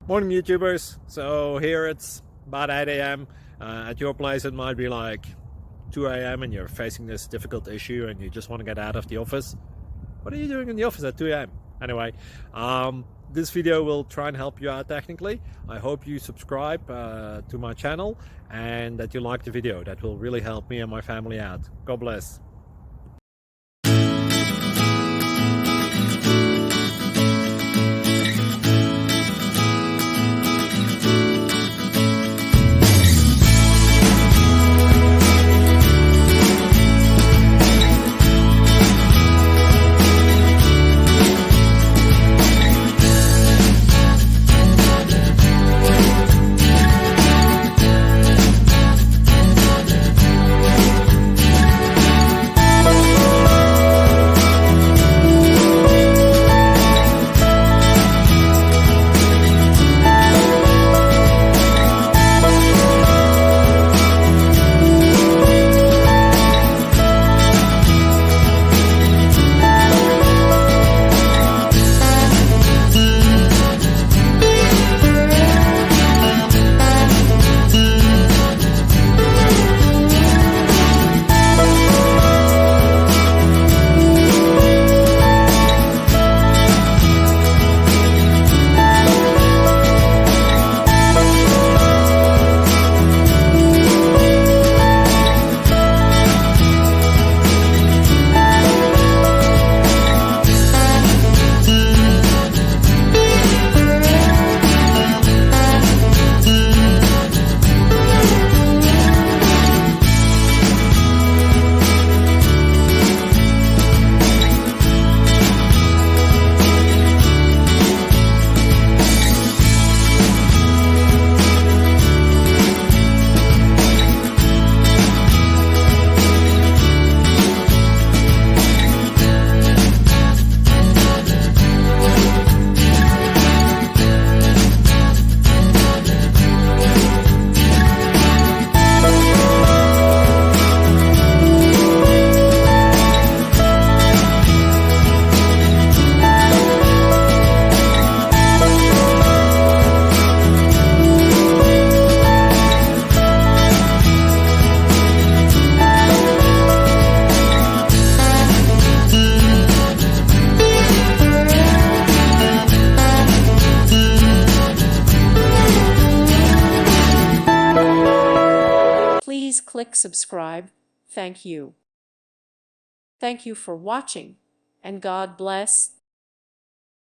Morning YouTubers. So here it's about 8 a.m. At your place it might be like 2 a.m. and you're facing this difficult issue and you just want to get out of the office. What are you doing in the office at 2 a.m.? Anyway, this video will try and help you out technically. I hope you subscribe to my channel and that you like the video. That will really help me and my family out. God bless. Please click subscribe. Thank you. Thank you for watching, and God bless.